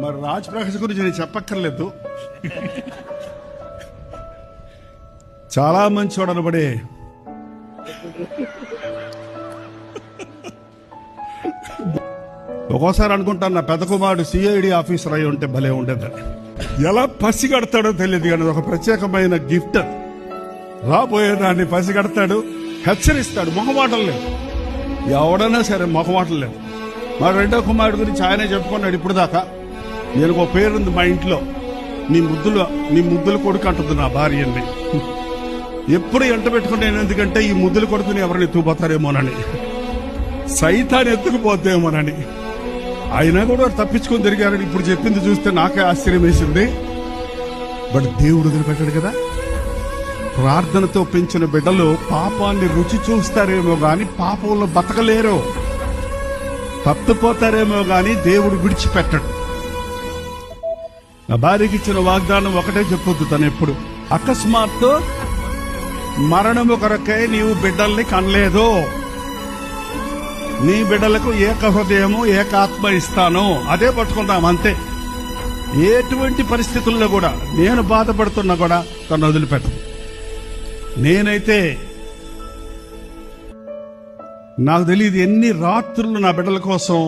మరి రాజ్ ప్రకాష్ గురించి నేను చెప్పక్కర్లేదు. చాలా మంచి చూడనబడే ఒక్కోసారి అనుకుంటాను నా పెద్ద కుమారుడు సిఐడి ఆఫీసర్ అయి ఉంటే భలే ఉండేదని. ఎలా పసిగడతాడో తెలియదు కానీ ఒక ప్రత్యేకమైన గిఫ్ట్. రాబోయేదాన్ని పసిగడతాడు, హెచ్చరిస్తాడు. మొహమాటం లేదు, ఎవడైనా సరే మొహమాటం లేదు. మా రెండో కుమారుడు గురించి ఆయనే చెప్పుకున్నాడు ఇప్పుడు దాకా. నేను ఒక పేరుంది మా ఇంట్లో, నీ ముద్దుల కొడుకు అంటుంది నా భార్యని. ఎప్పుడు ఎంట పెట్టుకుంటాను, ఎందుకంటే ఈ ముద్దుల కొడుకుని ఎవరిని ఎత్తుకుపోతారేమోనని, సైతాన్ని ఎత్తుకుపోతేమోనని. అయినా కూడా తప్పించుకొని తిరిగారని ఇప్పుడు చెప్పింది చూస్తే నాకే ఆశ్చర్యం వేసింది. బట్ దేవుడు వదిలిపెట్టాడు కదా. ప్రార్థనతో పెంచిన బిడ్డలు పాపాన్ని రుచి చూస్తారేమో గాని పాపంలో బతకలేరు, తప్పిపోతారేమో గాని దేవుడు విడిచిపెట్టడు. నా భార్యకి ఇచ్చిన వాగ్దానం ఒకటే చెప్పొద్దు తను ఎప్పుడు, అకస్మాత్తు మరణము కొరకై నీవు బిడ్డల్ని కనలేదు, నీ బిడ్డలకు ఏక హృదయము ఏకాత్మ ఇస్తాను, అదే పట్టుకుంటాం అంతే. ఎటువంటి పరిస్థితుల్లో కూడా నేను బాధపడుతున్నా కూడా తను వదిలిపెట్టను. నేనైతే నాకు తెలియదు ఎన్ని రాత్రులు నా బిడ్డల కోసం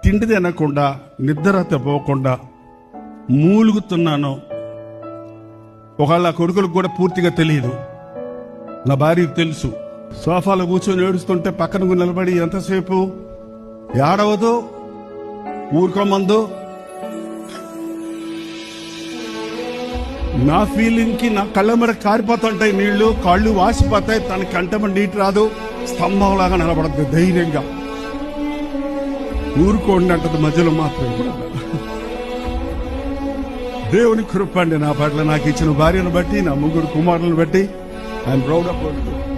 తిండి తినకుండా నిద్ర పోకుండా మూలుగుతున్నాను. ఒకవేళ కొడుకులకు కూడా పూర్తిగా తెలియదు, నా భార్యకు తెలుసు. సోఫాలో కూర్చొని ఏడుస్తుంటే పక్కన నిలబడి ఎంతసేపు ఏడవదు, ఊరుకోమందు. నా ఫీలింగ్ కి నా కళ్ళ మీద కారిపోతుంటాయి నీళ్లు, కాళ్ళు వాసిపోతాయి, తన కంటమ నీటి రాదు, స్తంభంలాగా నిలబడద్దు ధైర్యంగా. ఊరుకోండి అంటది మధ్యలో మాత్రం కూడా. దేవుని కృపండి నా పట్ల, నాకు ఇచ్చిన భార్యను బట్టి, నా ముగ్గురు కుమారులను బట్టి ఐఎమ్ ప్రౌడ్ ఆఫ్.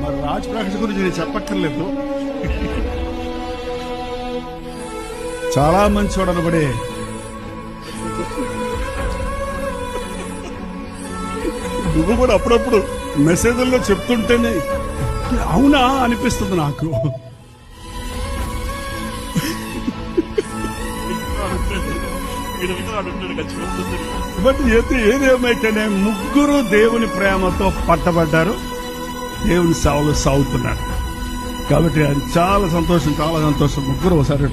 మరి రాజ్ ప్రకాష్ గురించి నేను చెప్పక్కర్లేదు. చాలా మంచి చూడనబడే నువ్వు కూడా అప్పుడప్పుడు మెసేజ్ల్లో చెప్తుంటేనే అవునా అనిపిస్తుంది నాకు. బట్ ఏదేమైతేనే ముగ్గురు దేవుని ప్రేమతో పట్టబడ్డారు, దేవుని సేవలు సాగుతున్నారు. కాబట్టి అది చాలా సంతోషం, చాలా సంతోషం. ముగ్గురు ఒకసారి